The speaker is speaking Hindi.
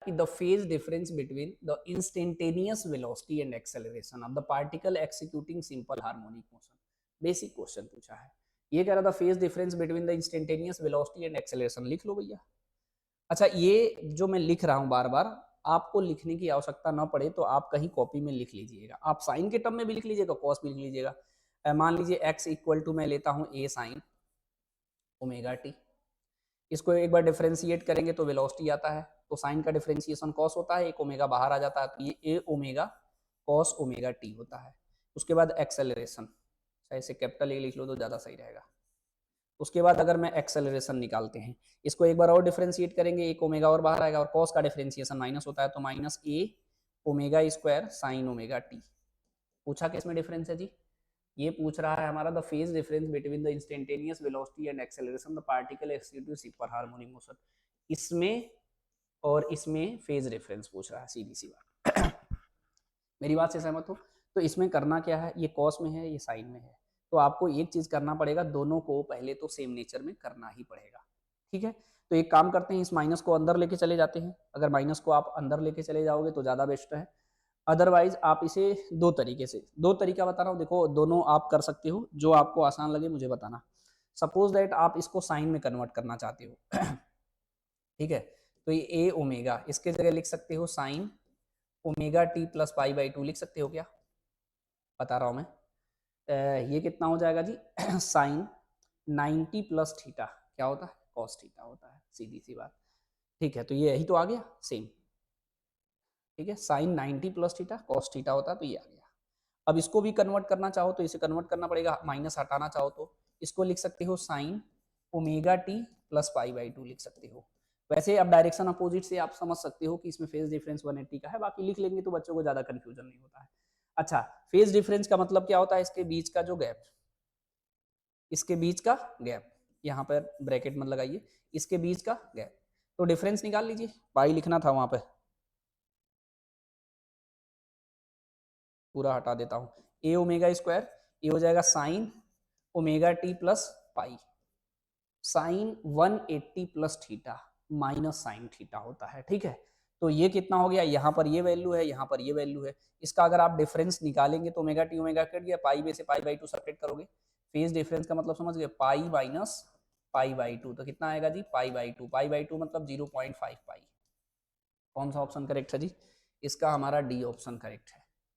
कि the phase difference between the instantaneous velocity and acceleration of the particle executing simple harmonic motion. Basic question पूछा है, ये कह रहा था phase difference between the instantaneous velocity and acceleration. लिख लो भैया। अच्छा, ये जो मैं लिख रहा हूं बार बार, आपको लिखने की आवश्यकता ना पड़े तो आप कहीं कॉपी में लिख लीजिएगा। आप साइन के टर्म में भी लिख लीजिएगा, कॉस भी लिख लीजिएगा। मान लीजिए x इक्वल टू मैं लेता हूं a साइन ओमेगा टी। इसको एक बार डिफरेंशिएट करेंगे तो वेलोसिटी आता है, तो साइन का डिफरेंशिएशन कॉस होता है, एक ओमेगा बाहर आ जाता है, तो ये ए ओमेगा कॉस ओमेगा टी होता है। उसके बाद एक्सेलरेशन, ऐसे कैपिटल ए लिख लो तो ज़्यादा सही रहेगा। उसके बाद अगर मैं एक्सेलरेशन निकालते हैं, इसको एक बार और डिफरेंशिएट करेंगे, एक ओमेगा और बाहर आएगा, और कॉस का डिफरेंशिएशन माइनस होता है, तो minus A omega square sine omega t. पूछा किसमें डिफरेंस है जी? ये पूछ रहा है हमारा the phase difference between the instantaneous velocity and acceleration the particle executing super harmonic motion. इसमें और इसमें फेज डिफरेंस पूछ रहा है, सीधी सी बात। मेरी बात से सहमत हो? तो इसमें करना क्या है, ये कॉस में है, ये साइन में है, तो आपको एक चीज करना पड़ेगा, दोनों को पहले तो सेम नेचर में करना ही पड़ेगा। ठीक है, तो एक काम करते हैं, इस माइनस को अंदर लेके चले जाते हैं। अगर माइनस को आप अंदर लेके चले जाओगे तो ज्यादा बेस्ट है। अदरवाइज आप इसे दो तरीके से, दो तरीका बता रहा हूँ, देखो दोनों आप कर सकते हो, जो आपको आसान लगे मुझे बताना। सपोज दैट आप इसको साइन में कन्वर्ट करना चाहते हो। ठीक है, तो ये ए ओमेगा, इसके जगह लिख सकते हो sign omega T plus pi by to लिख सकते हो क्या? बता रहा हूँ मैं। ये कितना हो जाएगा जी? साइन 90 प्लस थीटा क्या होता है? कॉस थीटा होता है, सीधी सी बात। ठीक है, तो ये यही तो आ गया सेम। ठीक है, sine 90 plus theta cos theta होता है, तो ये आ गया। अब इसको भी कन्वर्ट करना चाहो तो इसे कन्वर्ट करना पड़ेगा, माइनस हटाना चाहो तो इसको लिख सकते हो sign omega T plus pi by to लिख सकते हो। वैसे अब डायरेक्शन अपोजिट से आप समझ सकते हो कि इसमें फेज डिफरेंस 180 का है, बाकी लिख लेंगे तो बच्चों को ज्यादा कंफ्यूजन नहीं होता है। अच्छा, फेज डिफरेंस का मतलब क्या होता है? इसके बीच का जो गैप, इसके बीच का गैप, यहाँ पर ब्रैकेट मत लगाइए, इसके बीच का गैप, तो डिफरेंस निकाल लीजिए। पाई लिखना था वहां पर, पूरा हटा देता हूँ। ए ओमेगा स्क्वायर, ये हो जाएगा sine omega T plus pi, sine 180 plus theta minus sine theta होता है। ठीक है, तो ये कितना हो गया? यहाँ पर ये वैल्यू है, यहाँ पर ये वैल्यू है। इसका अगर आप डिफरेंस निकालेंगे तो ओमेगा टी ओमेगा कट गया, पाई में से पाई बाई टू सेपरेट करोगे, फेज डिफरेंस का मतलब समझ गए, pi minus pi by two, तो कितना आएगा जी? Pi by two, pi by two मतलब 0.5 पाई। कौन सा ऑप्शन करेक्ट है जी? इसका हमारा डी ऑप्शन करेक्ट है।